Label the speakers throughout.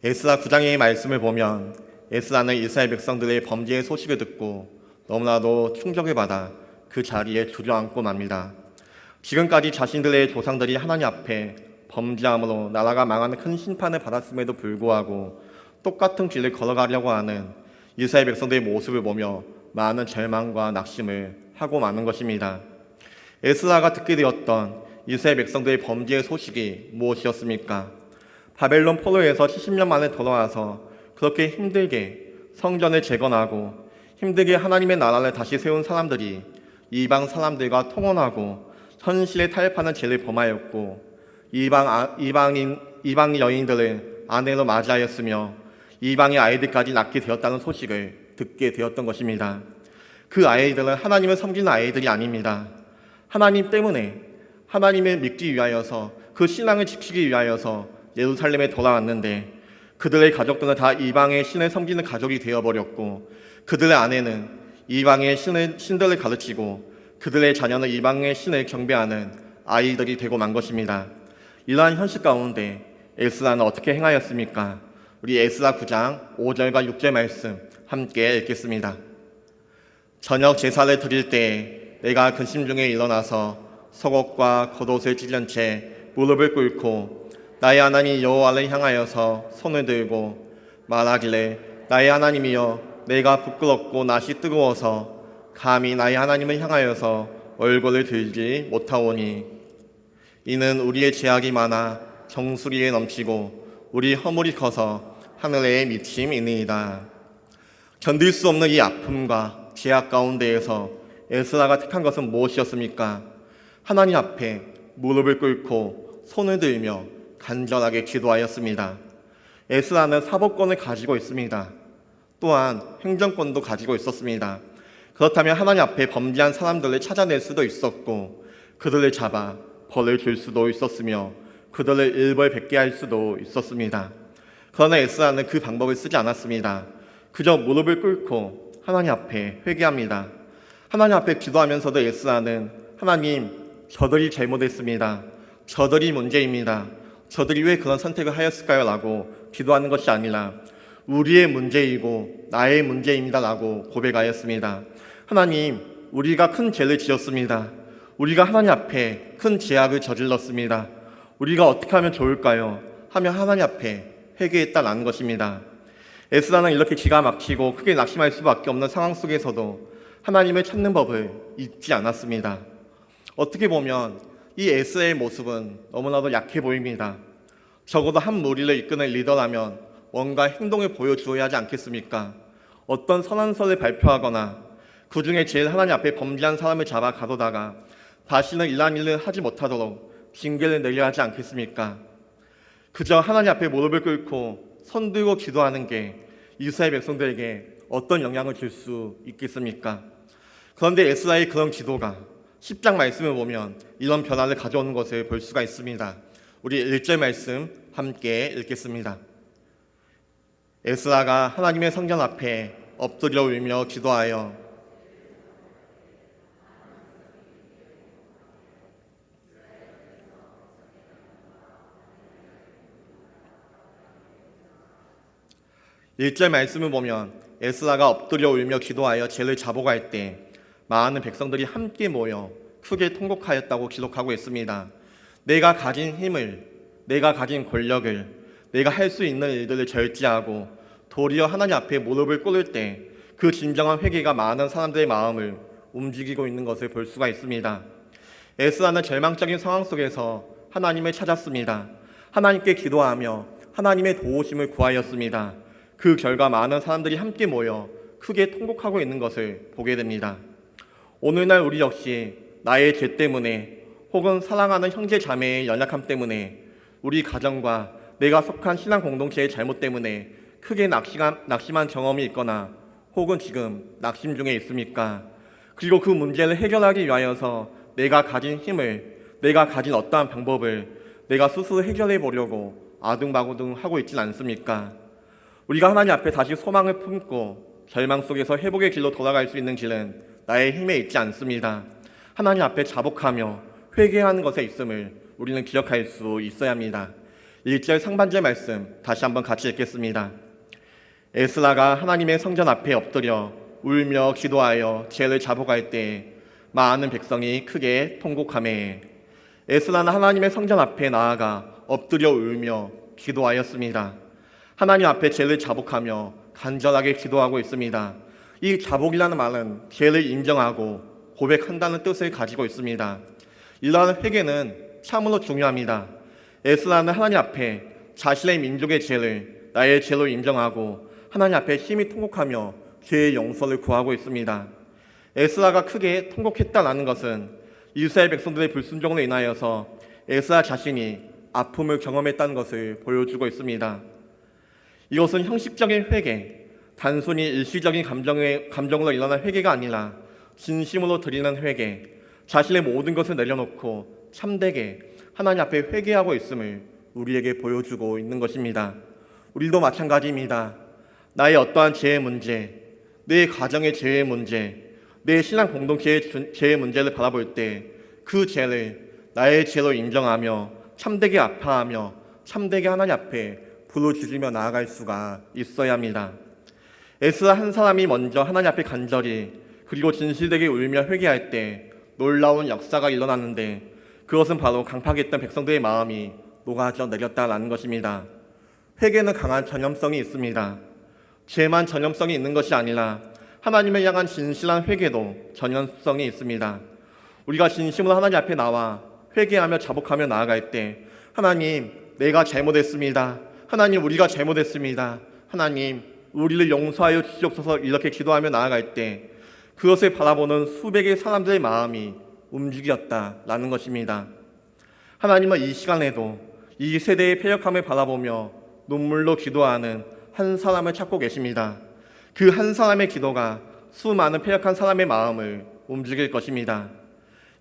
Speaker 1: 에스라 9장의 말씀을 보면 에스라는 이스라엘 백성들의 범죄의 소식을 듣고 너무나도 충격을 받아 그 자리에 주저앉고 맙니다. 지금까지 자신들의 조상들이 하나님 앞에 범죄함으로 나라가 망하는 큰 심판을 받았음에도 불구하고 똑같은 길을 걸어가려고 하는 이스라엘 백성들의 모습을 보며 많은 절망과 낙심을 하고 마는 것입니다. 에스라가 듣게 되었던 이스라엘 백성들의 범죄의 소식이 무엇이었습니까? 바벨론 포로에서 70년 만에 돌아와서 그렇게 힘들게 성전을 재건하고 힘들게 하나님의 나라를 다시 세운 사람들이 이방 사람들과 통혼하고 현실에 타협하는 죄를 범하였고 이방 여인들을 아내로 맞이하였으며 이방의 아이들까지 낳게 되었다는 소식을 듣게 되었던 것입니다. 그 아이들은 하나님을 섬기는 아이들이 아닙니다. 하나님 때문에 하나님을 믿기 위하여서 그 신앙을 지키기 위하여서 예루살렘에 돌아왔는데 그들의 가족들은 다 이방의 신을 섬기는 가족이 되어버렸고 그들의 아내는 이방의 신들을 가르치고 그들의 자녀는 이방의 신을 경배하는 아이들이 되고 만 것입니다. 이러한 현실 가운데 에스라는 어떻게 행하였습니까? 우리 에스라 9장 5절과 6절 말씀 함께 읽겠습니다. 저녁 제사를 드릴 때에 내가 근심 중에 일어나서 속옷과 겉옷을 찢은 채 무릎을 꿇고 나의 하나님 여호와를 향하여서 손을 들고 말하기를 나의 하나님이여 내가 부끄럽고 낯이 뜨거워서 감히 나의 하나님을 향하여서 얼굴을 들지 못하오니 이는 우리의 죄악이 많아 정수리에 넘치고 우리 허물이 커서 하늘에 미침이니이다. 견딜 수 없는 이 아픔과 죄악 가운데에서 에스라가 택한 것은 무엇이었습니까? 하나님 앞에 무릎을 꿇고 손을 들며 간절하게 기도하였습니다. 에스라는 사법권을 가지고 있습니다. 또한 행정권도 가지고 있었습니다. 그렇다면 하나님 앞에 범죄한 사람들을 찾아낼 수도 있었고 그들을 잡아 벌을 줄 수도 있었으며 그들을 일벌백계 할 수도 있었습니다. 그러나 에스라는 그 방법을 쓰지 않았습니다. 그저 무릎을 꿇고 하나님 앞에 회개합니다. 하나님 앞에 기도하면서도 에스라는 하나님, 저들이 잘못했습니다. 저들이 문제입니다. 저들이 왜 그런 선택을 하였을까요? 라고 기도하는 것이 아니라 우리의 문제이고 나의 문제입니다 라고 고백하였습니다. 하나님, 우리가 큰 죄를 지었습니다. 우리가 하나님 앞에 큰 죄악을 저질렀습니다. 우리가 어떻게 하면 좋을까요? 하며 하나님 앞에 회개했다라는 것입니다. 에스라는 이렇게 기가 막히고 크게 낙심할 수밖에 없는 상황 속에서도 하나님을 찾는 법을 잊지 않았습니다. 어떻게 보면 이 에스라의 모습은 너무나도 약해 보입니다. 적어도 한 무리를 이끄는 리더라면 뭔가 행동을 보여주어야 하지 않겠습니까? 어떤 선언서를 발표하거나 그 중에 제일 하나님 앞에 범죄한 사람을 잡아 가둬다가 다시는 이러한 일을 하지 못하도록 징계를 내려야 하지 않겠습니까? 그저 하나님 앞에 무릎을 꿇고 손 들고 기도하는 게 이스라엘 백성들에게 어떤 영향을 줄 수 있겠습니까? 그런데 에스라의 그런 기도가 10장 말씀을 보면 이런 변화를 가져오는 것을 볼 수가 있습니다. 우리 1절 말씀 함께 읽겠습니다. 에스라가 하나님의 성전 앞에 엎드려 울며 기도하여 일절 말씀을 보면 에스라가 엎드려 울며 기도하여 죄를 자복할 때 많은 백성들이 함께 모여 크게 통곡하였다고 기록하고 있습니다. 내가 가진 힘을, 내가 가진 권력을, 내가 할 수 있는 일들을 절제하고 도리어 하나님 앞에 무릎을 꿇을 때 그 진정한 회개가 많은 사람들의 마음을 움직이고 있는 것을 볼 수가 있습니다. 에스라는 절망적인 상황 속에서 하나님을 찾았습니다. 하나님께 기도하며 하나님의 도우심을 구하였습니다. 그 결과 많은 사람들이 함께 모여 크게 통곡하고 있는 것을 보게 됩니다. 오늘날 우리 역시 나의 죄 때문에 혹은 사랑하는 형제 자매의 연약함 때문에 우리 가정과 내가 속한 신앙 공동체의 잘못 때문에 크게 낙심한 경험이 있거나 혹은 지금 낙심 중에 있습니까? 그리고 그 문제를 해결하기 위하여서 내가 가진 힘을, 내가 가진 어떠한 방법을 내가 스스로 해결해 보려고 아둥바둥 하고 있지는 않습니까? 우리가 하나님 앞에 다시 소망을 품고 절망 속에서 회복의 길로 돌아갈 수 있는 길은 나의 힘에 있지 않습니다. 하나님 앞에 자복하며 회개하는 것에 있음을 우리는 기억할 수 있어야 합니다. 1절 상반절 말씀 다시 한번 같이 읽겠습니다. 에스라가 하나님의 성전 앞에 엎드려 울며 기도하여 죄를 자복할 때 많은 백성이 크게 통곡하매. 에스라는 하나님의 성전 앞에 나아가 엎드려 울며 기도하였습니다. 하나님 앞에 죄를 자복하며 간절하게 기도하고 있습니다. 이 자복이라는 말은 죄를 인정하고 고백한다는 뜻을 가지고 있습니다. 이러한 회개는 참으로 중요합니다. 에스라는 하나님 앞에 자신의 민족의 죄를 나의 죄로 인정하고 하나님 앞에 심히 통곡하며 죄의 용서를 구하고 있습니다. 에스라가 크게 통곡했다는 것은 이스라엘 백성들의 불순종으로 인하여서 에스라 자신이 아픔을 경험했다는 것을 보여주고 있습니다. 이것은 형식적인 회개, 단순히 일시적인 감정으로 일어난 회개가 아니라 진심으로 드리는 회개, 자신의 모든 것을 내려놓고 참되게 하나님 앞에 회개하고 있음을 우리에게 보여주고 있는 것입니다. 우리도 마찬가지입니다. 나의 어떠한 죄의 문제, 내 가정의 죄의 문제, 내 신앙 공동체의 죄의 문제를 바라볼 때 그 죄를 나의 죄로 인정하며 참되게 아파하며 참되게 하나님 앞에 부르짖으며 나아갈 수가 있어야 합니다. 에스라 한 사람이 먼저 하나님 앞에 간절히 그리고 진실되게 울며 회개할 때 놀라운 역사가 일어났는데 그것은 바로 강팍했던 백성들의 마음이 녹아져 내렸다라는 것입니다. 회개는 강한 전염성이 있습니다. 죄만 전염성이 있는 것이 아니라 하나님을 향한 진실한 회개도 전염성이 있습니다. 우리가 진심으로 하나님 앞에 나와 회개하며 자복하며 나아갈 때 하나님, 내가 잘못했습니다. 하나님, 우리가 잘못했습니다. 하나님, 우리를 용서하여 주시옵소서 이렇게 기도하며 나아갈 때 그것을 바라보는 수백의 사람들의 마음이 움직였다라는 것입니다. 하나님은 이 시간에도 이 세대의 패역함을 바라보며 눈물로 기도하는 한 사람을 찾고 계십니다. 그 한 사람의 기도가 수많은 패역한 사람의 마음을 움직일 것입니다.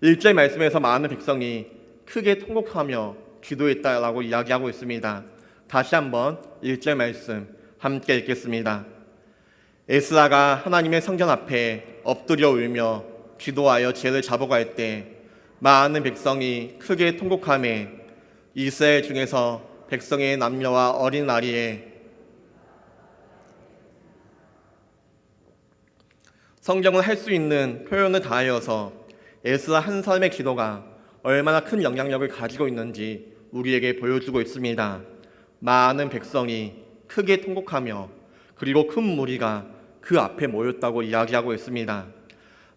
Speaker 1: 1절 말씀에서 많은 백성이 크게 통곡하며 기도했다라고 이야기하고 있습니다. 다시 한번 1절 말씀 함께 읽겠습니다. 에스라가 하나님의 성전 앞에 엎드려 울며 기도하여 죄를 자복할 때 많은 백성이 크게 통곡하며 이스라엘 중에서 백성의 남녀와 어린 나리에 성경은 할 수 있는 표현을 다하여서 에스라 한 사람의 기도가 얼마나 큰 영향력을 가지고 있는지 우리에게 보여주고 있습니다. 많은 백성이 크게 통곡하며 그리고 큰 무리가 그 앞에 모였다고 이야기하고 있습니다.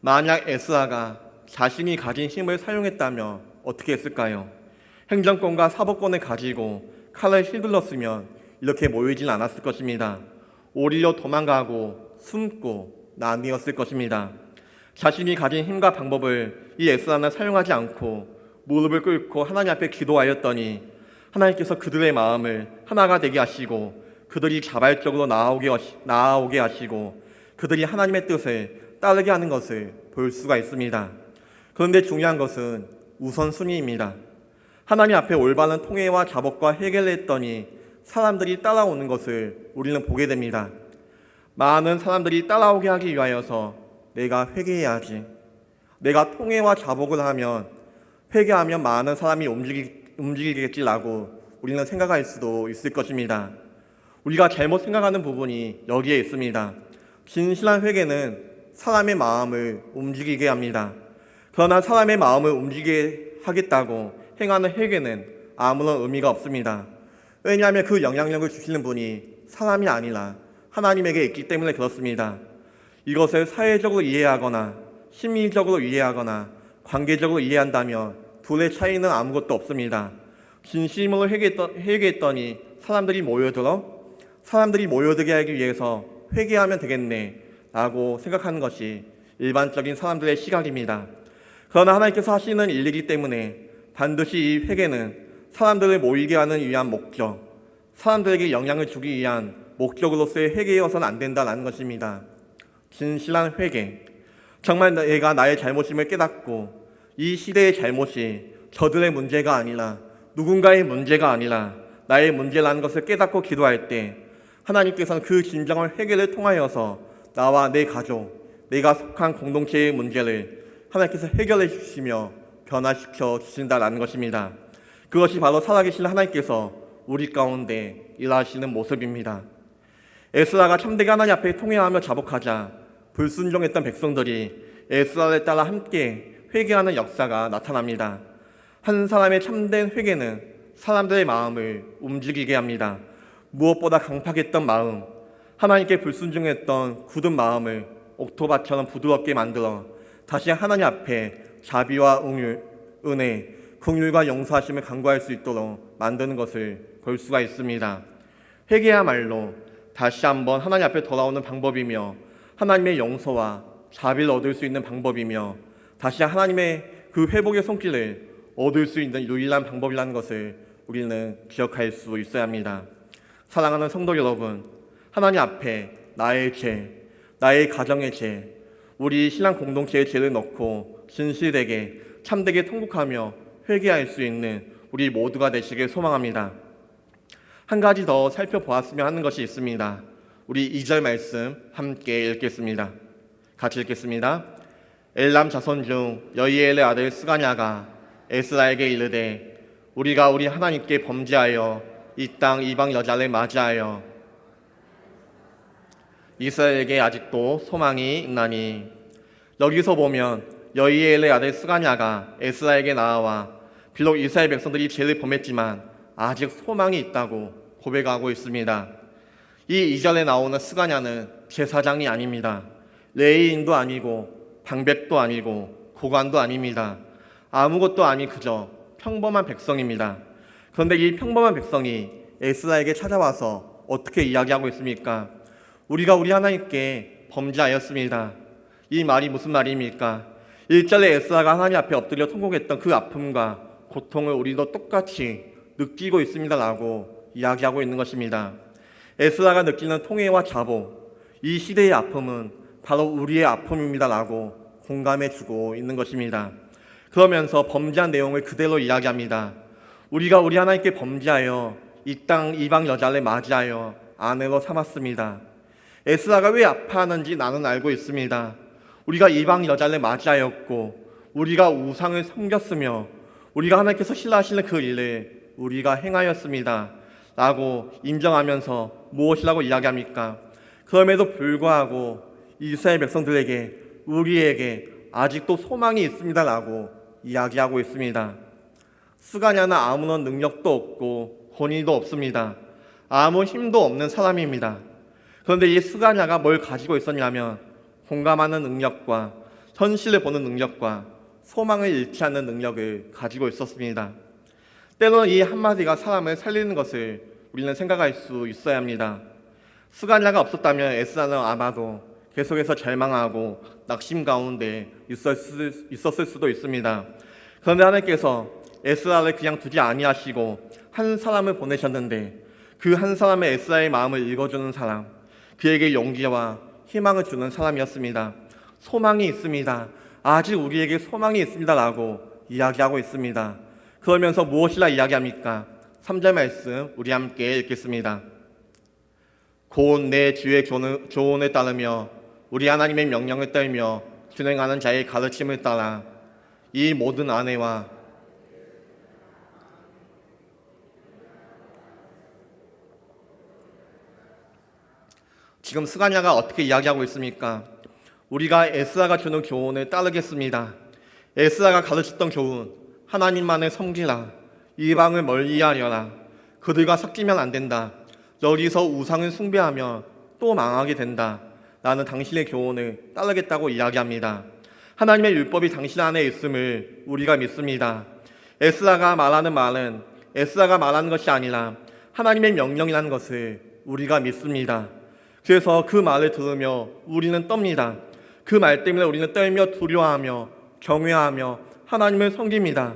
Speaker 1: 만약 에스라가 자신이 가진 힘을 사용했다면 어떻게 했을까요? 행정권과 사법권을 가지고 칼을 휘둘렀으면 이렇게 모이진 않았을 것입니다. 오히려 도망가고 숨고 나뉘었을 것입니다. 자신이 가진 힘과 방법을 이 에스라는 사용하지 않고 무릎을 꿇고 하나님 앞에 기도하였더니 하나님께서 그들의 마음을 하나가 되게 하시고 그들이 자발적으로 나아오게 하시고 그들이 하나님의 뜻을 따르게 하는 것을 볼 수가 있습니다. 그런데 중요한 것은 우선순위입니다. 하나님 앞에 올바른 통회와 자복과 해결을 했더니 사람들이 따라오는 것을 우리는 보게 됩니다. 많은 사람들이 따라오게 하기 위하여서 내가 회개해야지. 내가 통회와 자복을 하면 회개하면 많은 사람이 움직이겠지라고 우리는 생각할 수도 있을 것입니다. 우리가 잘못 생각하는 부분이 여기에 있습니다. 진실한 회개는 사람의 마음을 움직이게 합니다. 그러나 사람의 마음을 움직이게 하겠다고 행하는 회개는 아무런 의미가 없습니다. 왜냐하면 그 영향력을 주시는 분이 사람이 아니라 하나님에게 있기 때문에 그렇습니다. 이것을 사회적으로 이해하거나 심리적으로 이해하거나 관계적으로 이해한다면 둘의 차이는 아무것도 없습니다. 진심으로 회개했더니 사람들이 모여들게 하기 위해서 회개하면 되겠네 라고 생각하는 것이 일반적인 사람들의 시각입니다. 그러나 하나님께서 하시는 일이기 때문에 반드시 이 회개는 사람들을 모이게 하는 위한 목적, 사람들에게 영향을 주기 위한 목적으로서의 회개여서는 안 된다는 것입니다. 진실한 회개, 정말 내가 나의 잘못임을 깨닫고 이 시대의 잘못이 저들의 문제가 아니라 누군가의 문제가 아니라 나의 문제라는 것을 깨닫고 기도할 때 하나님께서는 그 진정한 회개를 통하여서 나와 내 가족, 내가 속한 공동체의 문제를 하나님께서 해결해 주시며 변화시켜 주신다는 것입니다. 그것이 바로 살아계신 하나님께서 우리 가운데 일하시는 모습입니다. 에스라가 참되게 하나님 앞에 통회하며 자복하자 불순종했던 백성들이 에스라를 따라 함께 회개하는 역사가 나타납니다. 한 사람의 참된 회개는 사람들의 마음을 움직이게 합니다. 무엇보다 강팍했던 마음, 하나님께 불순종했던 굳은 마음을 옥토바처럼 부드럽게 만들어 다시 하나님 앞에 자비와 은혜, 긍휼과 용서하심을 간구할 수 있도록 만드는 것을 볼 수가 있습니다. 회개야말로 다시 한번 하나님 앞에 돌아오는 방법이며 하나님의 용서와 자비를 얻을 수 있는 방법이며 다시 하나님의 그 회복의 손길을 얻을 수 있는 유일한 방법이라는 것을 우리는 기억할 수 있어야 합니다. 사랑하는 성도 여러분, 하나님 앞에 나의 죄, 나의 가정의 죄, 우리 신앙 공동체의 죄를 넣고 진실되게 참되게 통곡하며 회개할 수 있는 우리 모두가 되시길 소망합니다. 한 가지 더 살펴보았으면 하는 것이 있습니다. 우리 2절 말씀 함께 읽겠습니다. 같이 읽겠습니다. 엘람 자손 중 여이엘의 아들 스가냐가 에스라에게 이르되 우리가 우리 하나님께 범죄하여 이 땅 이방 여자를 맞이하여 이스라엘에게 아직도 소망이 있나니. 여기서 보면 여이엘의 아들 스가냐가 에스라에게 나와 비록 이스라엘 백성들이 죄를 범했지만 아직 소망이 있다고 고백하고 있습니다. 이 2절에 나오는 스가냐는 제사장이 아닙니다. 레위인도 아니고 방백도 아니고 고관도 아닙니다. 아무것도 아닌 그저 평범한 백성입니다. 그런데 이 평범한 백성이 에스라에게 찾아와서 어떻게 이야기하고 있습니까? 우리가 우리 하나님께 범죄하였습니다. 이 말이 무슨 말입니까? 1절에 에스라가 하나님 앞에 엎드려 통곡했던 그 아픔과 고통을 우리도 똑같이 느끼고 있습니다 라고 이야기하고 있는 것입니다. 에스라가 느끼는 통회와 자복, 이 시대의 아픔은 바로 우리의 아픔입니다 라고 공감해주고 있는 것입니다. 그러면서 범죄한 내용을 그대로 이야기합니다. 우리가 우리 하나님께 범죄하여 이 땅 이방 여자를 맞이하여 아내로 삼았습니다. 에스라가 왜 아파하는지 나는 알고 있습니다. 우리가 이방 여자를 맞이하였고 우리가 우상을 섬겼으며 우리가 하나님께서 싫어하시는 그 일을 우리가 행하였습니다 라고 인정하면서 무엇이라고 이야기합니까? 그럼에도 불구하고 이스라엘 백성들에게 우리에게 아직도 소망이 있습니다 라고 이야기하고 있습니다. 스가냐는 아무런 능력도 없고 권위도 없습니다. 아무 힘도 없는 사람입니다. 그런데 이 스가냐가 뭘 가지고 있었냐면 공감하는 능력과 현실을 보는 능력과 소망을 잃지 않는 능력을 가지고 있었습니다. 때로는 이 한마디가 사람을 살리는 것을 우리는 생각할 수 있어야 합니다. 스가냐가 없었다면 에스라는 아마도 계속해서 절망하고 낙심 가운데 있었을 수도 있습니다. 그런데 하나님께서 에스라를 그냥 두지 아니하시고 한 사람을 보내셨는데 그 한 사람의 에스라의 마음을 읽어주는 사람, 그에게 용기와 희망을 주는 사람이었습니다. 소망이 있습니다. 아직 우리에게 소망이 있습니다 라고 이야기하고 있습니다. 그러면서 무엇이라 이야기합니까? 3절 말씀 우리 함께 읽겠습니다. 곧 내 주의 교훈에 따르며 우리 하나님의 명령을 떨며 준행하는 자의 가르침을 따라 이 모든 아내와 지금 스가냐가 어떻게 이야기하고 있습니까? 우리가 에스라가 주는 교훈을 따르겠습니다. 에스라가 가르쳤던 교훈, 하나님만을 섬기라, 이방을 멀리하려라, 그들과 섞이면 안 된다, 여기서 우상을 숭배하며 또 망하게 된다, 나는 당신의 교훈을 따르겠다고 이야기합니다. 하나님의 율법이 당신 안에 있음을 우리가 믿습니다. 에스라가 말하는 말은 에스라가 말하는 것이 아니라 하나님의 명령이라는 것을 우리가 믿습니다. 그래서 그 말을 들으며 우리는 떱니다. 그 말 때문에 우리는 떨며 두려워하며 경외하며 하나님을 섬깁니다.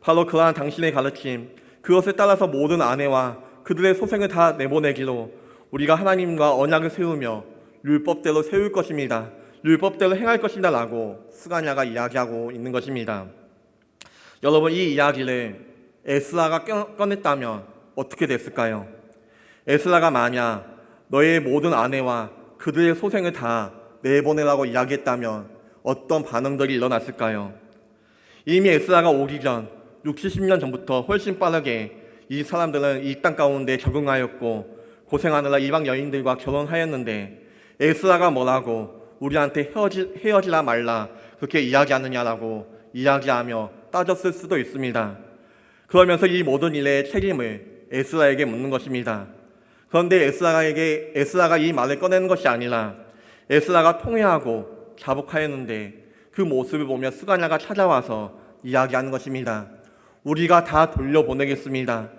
Speaker 1: 바로 그러한 당신의 가르침, 그것을 따라서 모든 아내와 그들의 소생을 다 내보내기로 우리가 하나님과 언약을 세우며 율법대로 세울 것입니다. 율법대로 행할 것이다 라고 스가냐가 이야기하고 있는 것입니다. 여러분, 이 이야기를 에스라가 꺼냈다면 어떻게 됐을까요? 에스라가 만약 너의 모든 아내와 그들의 소생을 다 내보내라고 이야기했다면 어떤 반응들이 일어났을까요? 이미 에스라가 오기 전 60, 70년 전부터 훨씬 빠르게 이 사람들은 이 땅 가운데 적응하였고 고생하느라 이방 여인들과 결혼하였는데 에스라가 뭐라고 우리한테 헤어지라 말라 그렇게 이야기하느냐라고 이야기하며 따졌을 수도 있습니다. 그러면서 이 모든 일의 책임을 에스라에게 묻는 것입니다. 그런데 에스라가 이 말을 꺼내는 것이 아니라 에스라가 통회하고 자복하였는데 그 모습을 보며 스가랴가 찾아와서 이야기하는 것입니다. 우리가 다 돌려보내겠습니다.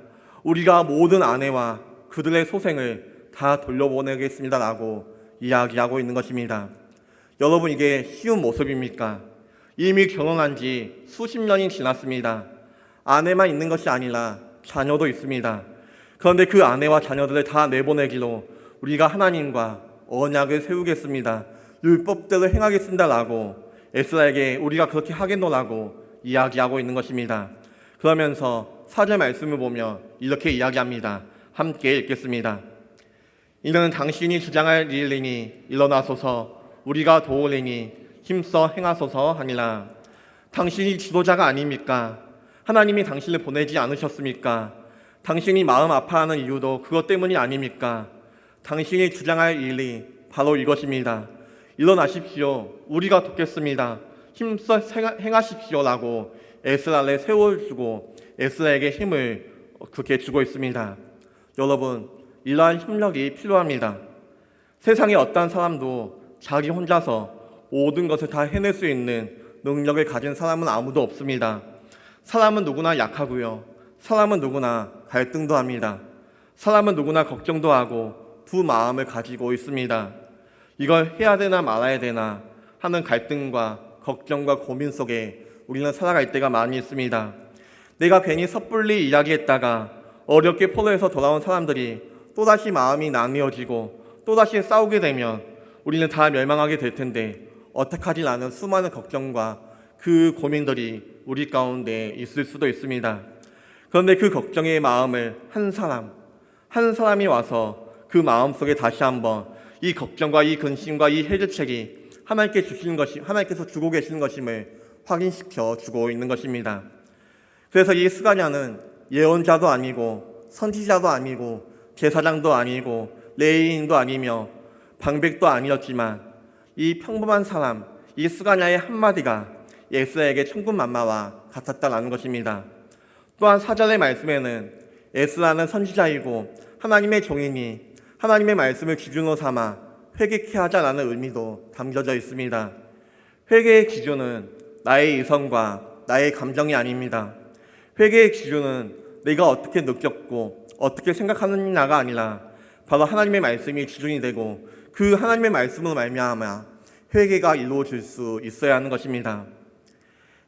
Speaker 1: 우리가 모든 아내와 그들의 소생을 다 돌려보내겠습니다라고 이야기하고 있는 것입니다. 여러분, 이게 쉬운 모습입니까? 이미 결혼한 지 수십 년이 지났습니다. 아내만 있는 것이 아니라 자녀도 있습니다. 그런데 그 아내와 자녀들을 다 내보내기로 우리가 하나님과 언약을 세우겠습니다. 율법대로 행하겠습니다라고 에스라에게 우리가 그렇게 하겠노라고 이야기하고 있는 것입니다. 그러면서 4절 말씀을 보며 이렇게 이야기합니다. 함께 읽겠습니다. 이는 당신이 주장할 일이니 일어나소서 우리가 도우리니 힘써 행하소서 하니라. 당신이 지도자가 아닙니까? 하나님이 당신을 보내지 않으셨습니까? 당신이 마음 아파하는 이유도 그것 때문이 아닙니까? 당신이 주장할 일이 바로 이것입니다. 일어나십시오. 우리가 돕겠습니다. 힘써 행하십시오라고 에스라를 세워주고 에스라에게 힘을 그렇게 주고 있습니다. 여러분, 이러한 협력이 필요합니다. 세상에 어떤 사람도 자기 혼자서 모든 것을 다 해낼 수 있는 능력을 가진 사람은 아무도 없습니다. 사람은 누구나 약하고요. 사람은 누구나 갈등도 합니다. 사람은 누구나 걱정도 하고 두 마음을 가지고 있습니다. 이걸 해야 되나 말아야 되나 하는 갈등과 걱정과 고민 속에 우리는 살아갈 때가 많이 있습니다. 내가 괜히 섣불리 이야기했다가 어렵게 포로에서 돌아온 사람들이 또다시 마음이 나뉘어지고 또다시 싸우게 되면 우리는 다 멸망하게 될 텐데 어떡하지 않은 수많은 걱정과 그 고민들이 우리 가운데 있을 수도 있습니다. 그런데 그 걱정의 마음을 한 사람이 와서 그 마음속에 다시 한번 이 걱정과 이 근심과 이 해결책이 하나님께서 주고 계시는 것임을 확인시켜 주고 있는 것입니다. 그래서 이 스가랴는 예언자도 아니고 선지자도 아니고 제사장도 아니고 레위인도 아니며 방백도 아니었지만 이 평범한 사람, 이 스가랴의 한마디가 에스라에게 천군만마와 같았다라는 것입니다. 또한 4절의 말씀에는 에스라는 선지자이고 하나님의 종이니 하나님의 말씀을 기준으로 삼아 회개케 하자라는 의미도 담겨져 있습니다. 회개의 기준은 나의 이성과 나의 감정이 아닙니다. 회개의 기준은 내가 어떻게 느꼈고 어떻게 생각하느냐가 아니라 바로 하나님의 말씀이 기준이 되고 그 하나님의 말씀으로 말미암아 회개가 이루어질 수 있어야 하는 것입니다.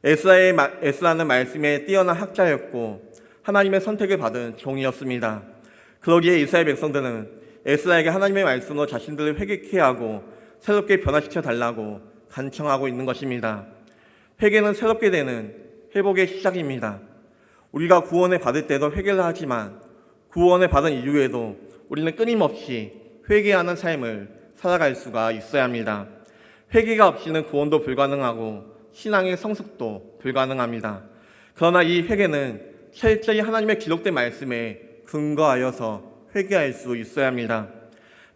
Speaker 1: 에스라는 말씀에 뛰어난 학자였고 하나님의 선택을 받은 종이었습니다. 그러기에 이스라엘 백성들은 에스라에게 하나님의 말씀으로 자신들을 회개케 하고 새롭게 변화시켜 달라고 간청하고 있는 것입니다. 회개는 새롭게 되는 회복의 시작입니다. 우리가 구원을 받을 때도 회개를 하지만 구원을 받은 이후에도 우리는 끊임없이 회개하는 삶을 살아갈 수가 있어야 합니다. 회개가 없이는 구원도 불가능하고 신앙의 성숙도 불가능합니다. 그러나 이 회개는 철저히 하나님의 기록된 말씀에 근거하여서 회개할 수 있어야 합니다.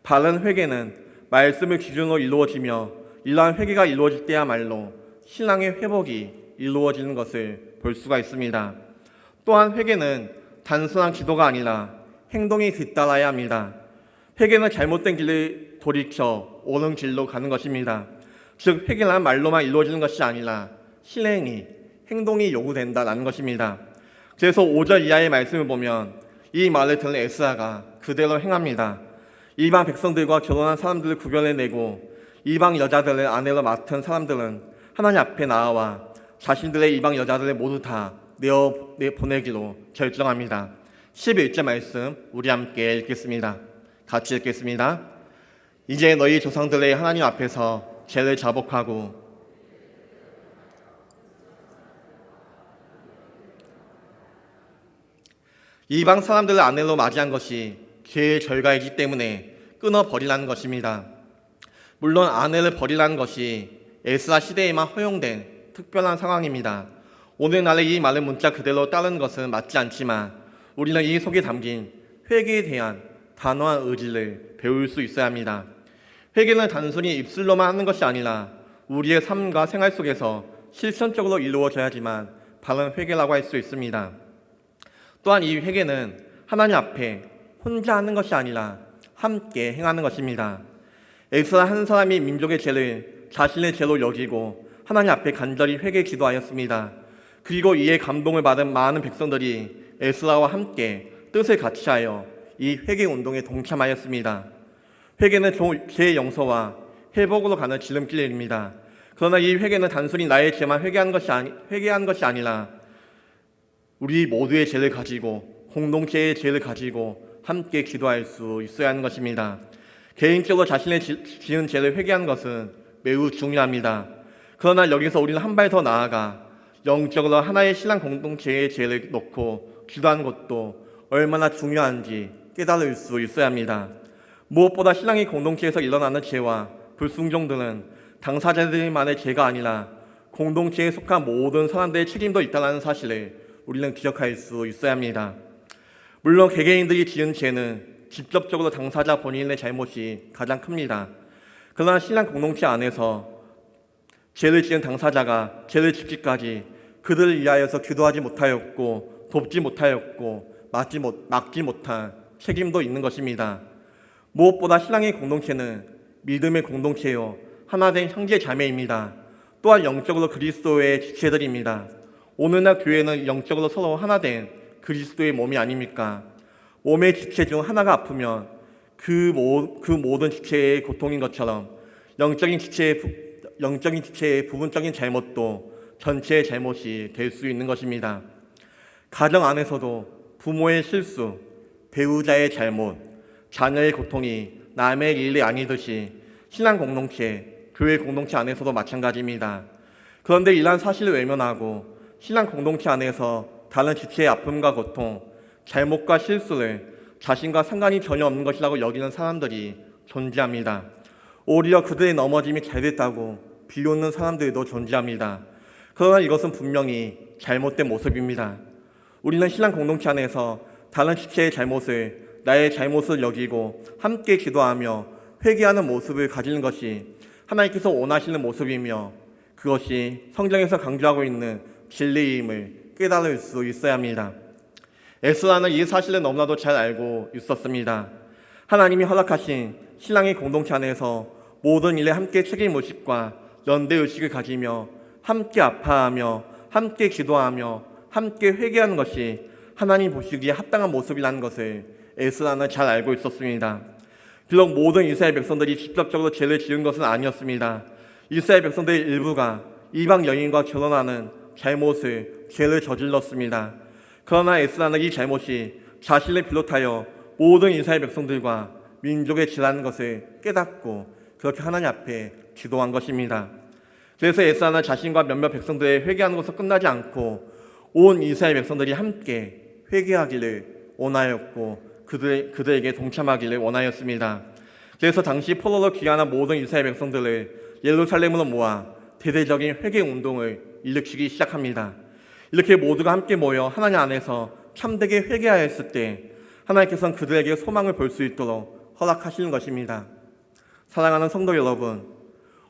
Speaker 1: 바른 회개는 말씀을 기준으로 이루어지며 이러한 회개가 이루어질 때야말로 신앙의 회복이 이루어지는 것을 볼 수가 있습니다. 또한 회개는 단순한 기도가 아니라 행동이 뒤따라야 합니다. 회개는 잘못된 길을 돌이켜 옳은 길로 가는 것입니다. 즉 회개란 말로만 이루어지는 것이 아니라 실행이, 행동이 요구된다는 것입니다. 그래서 5절 이하의 말씀을 보면 이 말을 듣는 에스라가 그대로 행합니다. 이방 백성들과 결혼한 사람들을 구별해내고 이방 여자들을 아내로 맡은 사람들은 하나님 앞에 나와 자신들의 이방 여자들을 모두 다 내보내기로 결정합니다. 11절 말씀 우리 함께 읽겠습니다. 같이 읽겠습니다. 이제 너희 조상들의 하나님 앞에서 죄를 자복하고 이방 사람들을 아내로 맞이한 것이 죄의 결과이기 때문에 끊어버리라는 것입니다. 물론 아내를 버리라는 것이 에스라 시대에만 허용된 특별한 상황입니다. 오늘날의 이 말을 문자 그대로 따르는 것은 맞지 않지만 우리는 이 속에 담긴 회개에 대한 단호한 의지를 배울 수 있어야 합니다. 회개는 단순히 입술로만 하는 것이 아니라 우리의 삶과 생활 속에서 실천적으로 이루어져야지만 바른 회개라고 할 수 있습니다. 또한 이 회개는 하나님 앞에 혼자 하는 것이 아니라 함께 행하는 것입니다. 에스라 한 사람이 민족의 죄를 자신의 죄로 여기고 하나님 앞에 간절히 회개 기도하였습니다. 그리고 이에 감동을 받은 많은 백성들이 에스라와 함께 뜻을 같이하여 이 회개 운동에 동참하였습니다. 회개는 죄의 용서와 회복으로 가는 지름길입니다. 그러나 이 회개는 단순히 나의 죄만 회개한 것이 아니라 우리 모두의 죄를 가지고 공동체의 죄를 가지고 함께 기도할 수 있어야 하는 것입니다. 개인적으로 자신의 지은 죄를 회개하는 것은 매우 중요합니다. 그러나 여기서 우리는 한 발 더 나아가 영적으로 하나의 신앙 공동체의 죄를 놓고 기도하는 것도 얼마나 중요한지 깨달을 수 있어야 합니다. 무엇보다 신앙의 공동체에서 일어나는 죄와 불순종들은 당사자들만의 죄가 아니라 공동체에 속한 모든 사람들의 책임도 있다는 사실을 우리는 기억할 수 있어야 합니다. 물론 개개인들이 지은 죄는 직접적으로 당사자 본인의 잘못이 가장 큽니다. 그러나 신앙 공동체 안에서 죄를 지은 당사자가 죄를 짓기까지 그들을 위하여서 기도하지 못하였고 돕지 못하였고 막지 못한 책임도 있는 것입니다. 무엇보다 신앙의 공동체는 믿음의 공동체요 하나된 형제 자매입니다. 또한 영적으로 그리스도의 지체들입니다. 오늘날 교회는 영적으로 서로 하나된 그리스도의 몸이 아닙니까? 몸의 지체 중 하나가 아프면 그 모든 지체의 고통인 것처럼 영적인 지체의 부분적인 잘못도 전체의 잘못이 될 수 있는 것입니다. 가정 안에서도 부모의 실수, 배우자의 잘못, 자녀의 고통이 남의 일이 아니듯이 신앙 공동체, 교회 공동체 안에서도 마찬가지입니다. 그런데 이러한 사실을 외면하고 신앙 공동체 안에서 다른 지체의 아픔과 고통, 잘못과 실수를 자신과 상관이 전혀 없는 것이라고 여기는 사람들이 존재합니다. 오히려 그들의 넘어짐이 잘됐다고 비웃는 사람들도 존재합니다. 그러나 이것은 분명히 잘못된 모습입니다. 우리는 신앙 공동체 안에서 다른 지체의 잘못을 나의 잘못을 여기고 함께 기도하며 회개하는 모습을 가지는 것이 하나님께서 원하시는 모습이며 그것이 성경에서 강조하고 있는 진리임을 깨달을 수 있어야 합니다. 에스라는 이 사실을 너무나도 잘 알고 있었습니다. 하나님이 허락하신 신앙의 공동체 안에서 모든 일에 함께 책임의식과 연대의식을 가지며 함께 아파하며 함께 기도하며 함께 회개하는 것이 하나님 보시기에 합당한 모습이라는 것을 에스라는 잘 알고 있었습니다. 비록 모든 이스라엘 백성들이 직접적으로 죄를 지은 것은 아니었습니다. 이스라엘 백성들의 일부가 이방 여인과 결혼하는 죄를 저질렀습니다. 그러나 에스라는 이 잘못이 자신을 비롯하여 모든 이스라엘 백성들과 민족의 죄라는 것을 깨닫고 그렇게 하나님 앞에 기도한 것입니다. 그래서 에스라는 자신과 몇몇 백성들의 회개하는 것으로 끝나지 않고 온 이스라엘 백성들이 함께 회개하기를 원하였고 그들에게 동참하기를 원하였습니다. 그래서 당시 포로로 귀환한 모든 이스라엘 백성들을 예루살렘으로 모아 대대적인 회개 운동을 일으키기 시작합니다. 이렇게 모두가 함께 모여 하나님 안에서 참되게 회개하였을 때 하나님께서는 그들에게 소망을 볼 수 있도록 허락하시는 것입니다. 사랑하는 성도 여러분,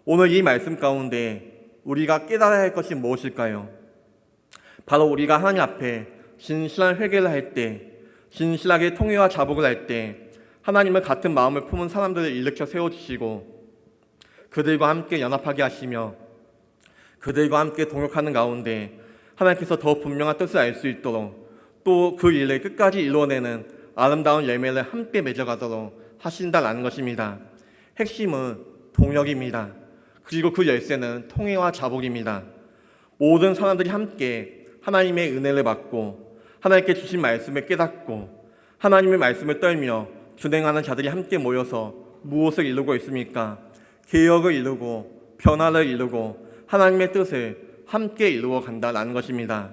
Speaker 1: 오늘 이 말씀 가운데 우리가 깨달아야 할 것이 무엇일까요? 바로 우리가 하나님 앞에 진실한 회개를 할 때, 진실하게 통회와 자복을 할 때 하나님을 같은 마음을 품은 사람들을 일으켜 세워주시고 그들과 함께 연합하게 하시며 그들과 함께 동역하는 가운데 하나님께서 더 분명한 뜻을 알 수 있도록 또 그 일을 끝까지 이루어내는 아름다운 열매를 함께 맺어가도록 하신다라는 것입니다. 핵심은 동역입니다. 그리고 그 열쇠는 통회와 자복입니다. 모든 사람들이 함께 하나님의 은혜를 받고 하나님께 주신 말씀을 깨닫고 하나님의 말씀을 떨며 준행하는 자들이 함께 모여서 무엇을 이루고 있습니까? 개혁을 이루고 변화를 이루고 하나님의 뜻을 함께 이루어 간다는 것입니다.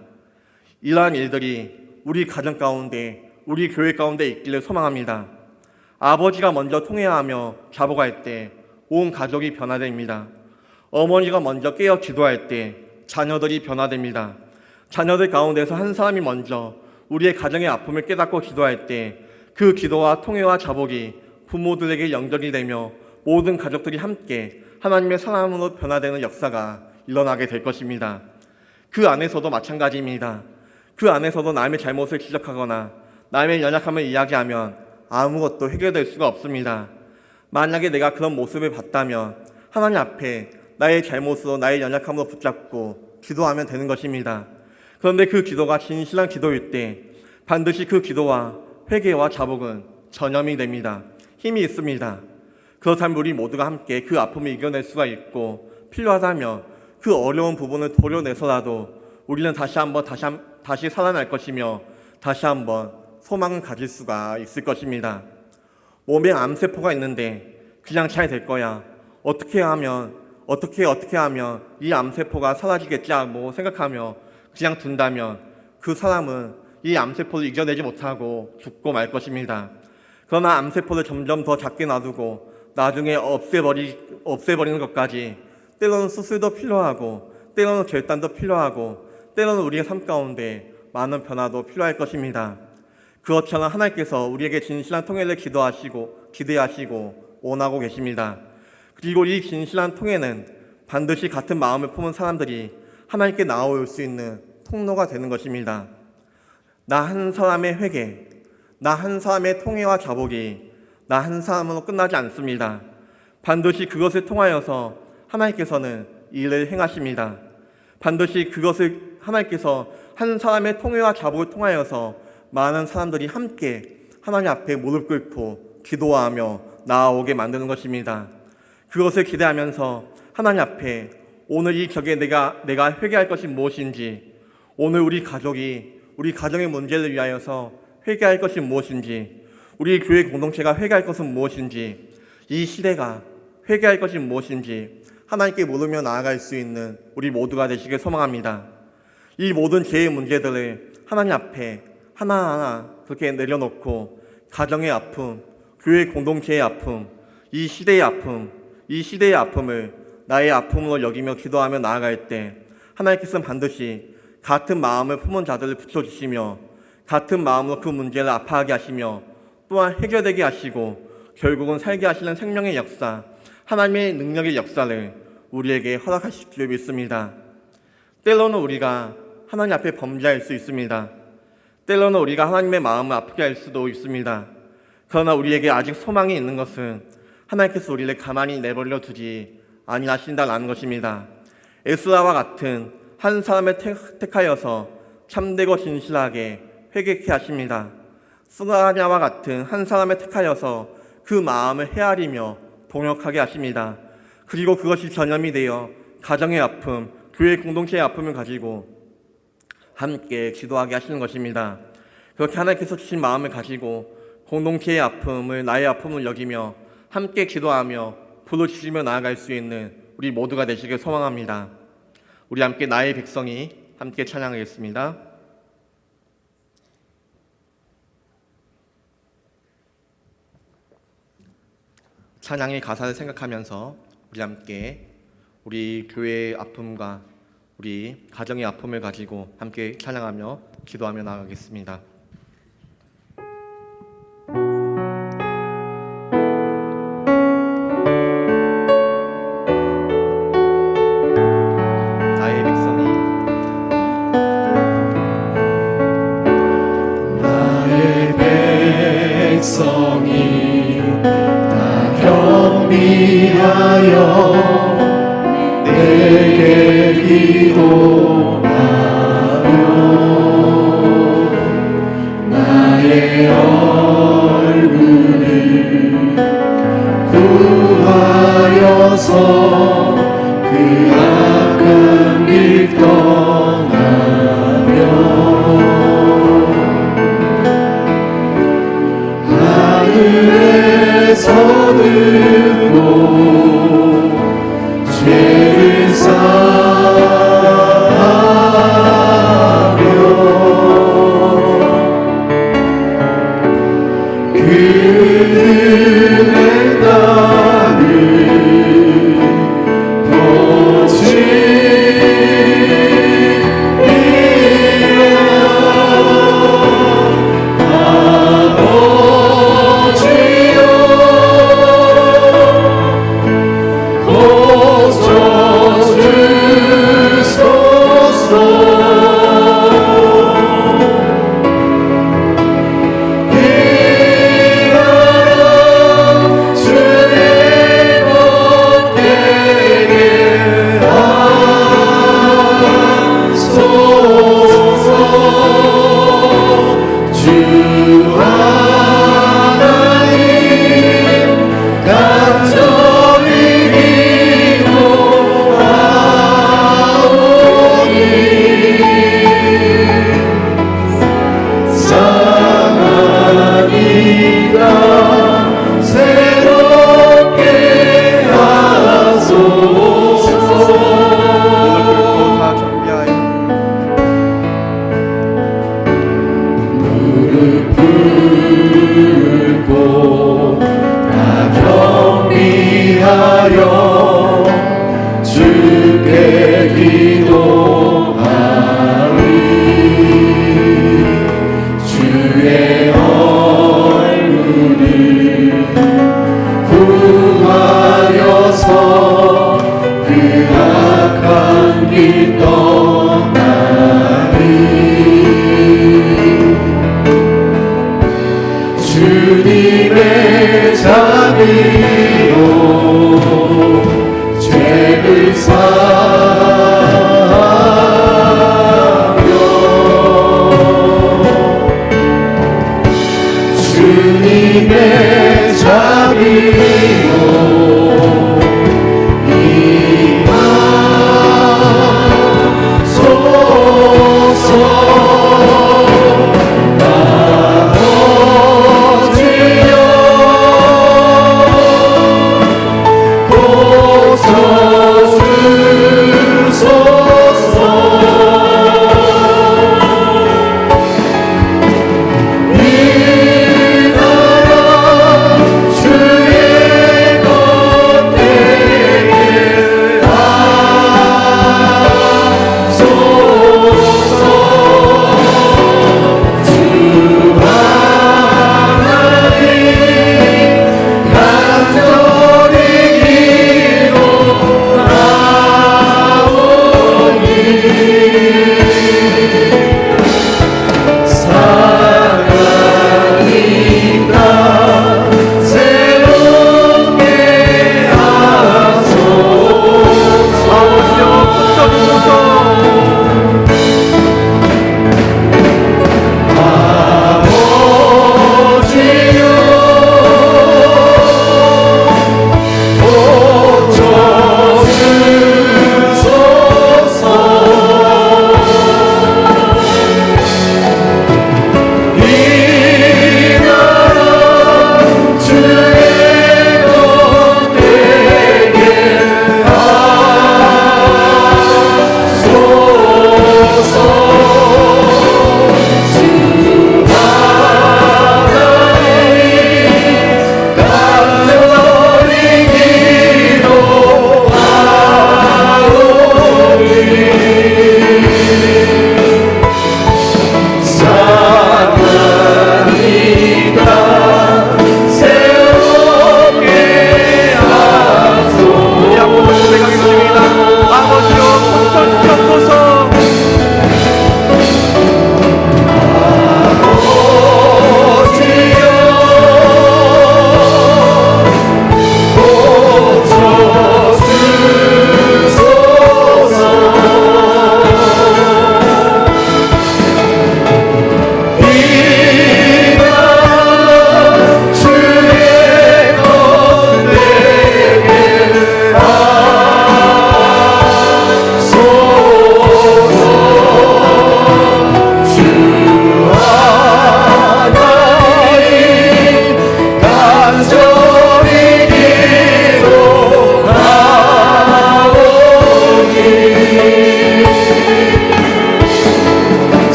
Speaker 1: 이러한 일들이 우리 가정 가운데, 우리 교회 가운데 있기를 소망합니다. 아버지가 먼저 통회하며 자복할 때 온 가족이 변화됩니다. 어머니가 먼저 깨어 기도할 때 자녀들이 변화됩니다. 자녀들 가운데서 한 사람이 먼저 우리의 가정의 아픔을 깨닫고 기도할 때 그 기도와 통회와 자복이 부모들에게 연결이 되며 모든 가족들이 함께 하나님의 사람으로 변화되는 역사가 일어나게 될 것입니다. 그 안에서도 마찬가지입니다. 그 안에서도 남의 잘못을 지적하거나 남의 연약함을 이야기하면 아무것도 해결될 수가 없습니다. 만약에 내가 그런 모습을 봤다면 하나님 앞에 나의 잘못으로 나의 연약함으로 붙잡고 기도하면 되는 것입니다. 그런데 그 기도가 진실한 기도일 때 반드시 그 기도와 회개와 자복은 전염이 됩니다. 힘이 있습니다. 그렇다면 우리 모두가 함께 그 아픔을 이겨낼 수가 있고 필요하다면 그 어려운 부분을 도려내서라도 우리는 다시 살아날 것이며 다시 한번 소망을 가질 수가 있을 것입니다. 몸에 암세포가 있는데 그냥 잘 될 거야. 어떻게 하면 이 암세포가 사라지겠지 하고 생각하며 그냥 둔다면 그 사람은 이 암세포를 이겨내지 못하고 죽고 말 것입니다. 그러나 암세포를 점점 더 작게 놔두고 나중에 없애버리는 것까지 때로는 수술도 필요하고 때로는 결단도 필요하고 때로는 우리의 삶 가운데 많은 변화도 필요할 것입니다. 그것처럼 하나님께서 우리에게 진실한 통해를 기대하시고 원하고 계십니다. 그리고 이 진실한 통해는 반드시 같은 마음을 품은 사람들이 하나님께 나아올 수 있는 통로가 되는 것입니다. 나 한 사람의 회개, 나 한 사람의 통해와 자복이 나 한 사람으로 끝나지 않습니다. 반드시 그것을 통하여서 하나님께서는 일을 행하십니다. 반드시 그것을 하나님께서 한 사람의 통해와 자복을 통하여서 많은 사람들이 함께 하나님 앞에 무릎 꿇고 기도하며 나아오게 만드는 것입니다. 그것을 기대하면서 하나님 앞에 오늘 이 격에 내가 회개할 것이 무엇인지, 오늘 우리 가정의 문제를 위하여서 회개할 것이 무엇인지, 우리 교회 공동체가 회개할 것은 무엇인지, 이 시대가 회개할 것이 무엇인지 하나님께 물으며 나아갈 수 있는 우리 모두가 되시길 소망합니다. 이 모든 죄의 문제들을 하나님 앞에 하나하나 그렇게 내려놓고 가정의 아픔, 교회 공동체의 아픔, 이 시대의 아픔을 나의 아픔으로 여기며 기도하며 나아갈 때 하나님께서는 반드시 같은 마음을 품은 자들을 붙여주시며 같은 마음으로 그 문제를 아파하게 하시며 또한 해결되게 하시고 결국은 살게 하시는 생명의 역사, 하나님의 능력의 역사를 우리에게 허락하실 줄 믿습니다. 때로는 우리가 하나님 앞에 범죄할 수 있습니다. 때로는 우리가 하나님의 마음을 아프게 할 수도 있습니다. 그러나 우리에게 아직 소망이 있는 것은 하나님께서 우리를 가만히 내버려 두지 아니하신다라는 것입니다. 에스라와 같은 한 사람을 택하여서 참되고 진실하게 회개케 하십니다. 스가랴와 같은 한 사람을 택하여서 그 마음을 헤아리며 동역하게 하십니다. 그리고 그것이 전염이 되어 가정의 아픔, 교회 공동체의 아픔을 가지고 함께 기도하게 하시는 것입니다. 그렇게 하나님께서 주신 마음을 가지고 공동체의 아픔을 나의 아픔을 여기며 함께 기도하며 부르짖으며 나아갈 수 있는 우리 모두가 되시길 소망합니다. 우리 함께 나의 백성이 함께 찬양하겠습니다. 찬양의 가사를 생각하면서 우리 함께 우리 교회의 아픔과 우리 가정의 아픔을 가지고 함께 찬양하며 기도하며 나아가겠습니다.
Speaker 2: 위하여 내게 기도하며 나의 얼굴을 구하여서 그 악한 길 떠나며 하늘에서 죄를 사하며 그들의 나를 보지리라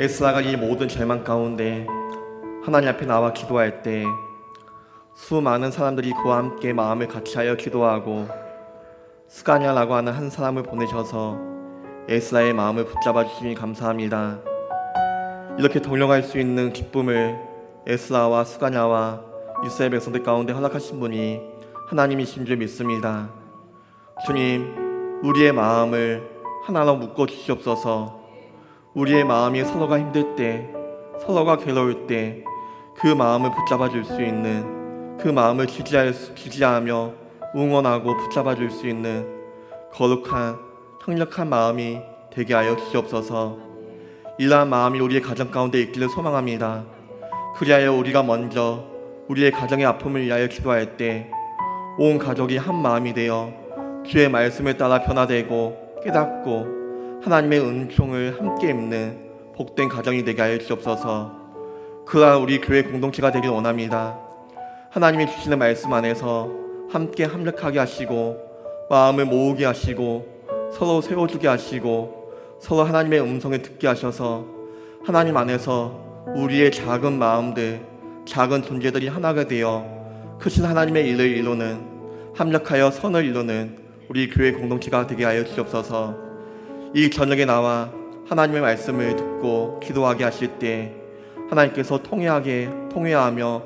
Speaker 1: 에스라가 이 모든 절망 가운데 하나님 앞에 나와 기도할 때 수많은 사람들이 그와 함께 마음을 같이하여 기도하고 스가냐라고 하는 한 사람을 보내셔서 에스라의 마음을 붙잡아 주시니 감사합니다. 이렇게 동력할 수 있는 기쁨을 에스라와 스가냐와 이스라엘 백성들 가운데 허락하신 분이 하나님이신 줄 믿습니다. 주님, 우리의 마음을 하나로 묶어 주시옵소서. 우리의 마음이 서로가 힘들 때, 서로가 괴로울 때 그 마음을 붙잡아 줄 수 있는, 그 마음을 지지하며 응원하고 붙잡아 줄 수 있는 거룩한 강력한 마음이 되게 하여 주시옵소서. 이러한 마음이 우리의 가정 가운데 있기를 소망합니다. 그리하여 우리가 먼저 우리의 가정의 아픔을 위하여 기도할 때 온 가족이 한 마음이 되어 주의 말씀을 따라 변화되고 깨닫고 하나님의 은총을 함께 입는 복된 가정이 되게 하여 주옵소서. 그러한 우리 교회 공동체가 되길 원합니다. 하나님이 주시는 말씀 안에서 함께 합력하게 하시고 마음을 모으게 하시고 서로 세워주게 하시고 서로 하나님의 음성을 듣게 하셔서 하나님 안에서 우리의 작은 마음들, 작은 존재들이 하나가 되어 크신 하나님의 일을 이루는, 합력하여 선을 이루는 우리 교회 공동체가 되게 하여 주옵소서. 이 저녁에 나와 하나님의 말씀을 듣고 기도하게 하실 때 하나님께서 통회하며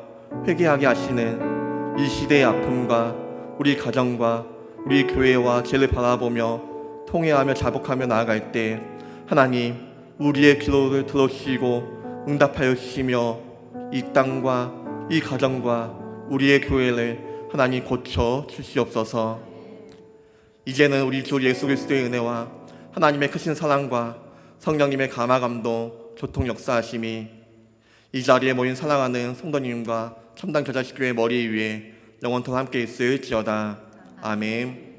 Speaker 1: 회개하게 하시는 이 시대의 아픔과 우리 가정과 우리 교회와 죄를 바라보며 통회하며 자복하며 나아갈 때 하나님 우리의 기도를 들어주시고 응답하여 주시며 이 땅과 이 가정과 우리의 교회를 하나님 고쳐 주시옵소서. 이제는 우리 주 예수 그리스도의 은혜와 하나님의 크신 사랑과 성령님의 감화 감동 교통 역사하심이 이 자리에 모인 사랑하는 성도님과 첨단 겨자식교회 머리 위에 영원토록 함께 있을지어다. 아멘.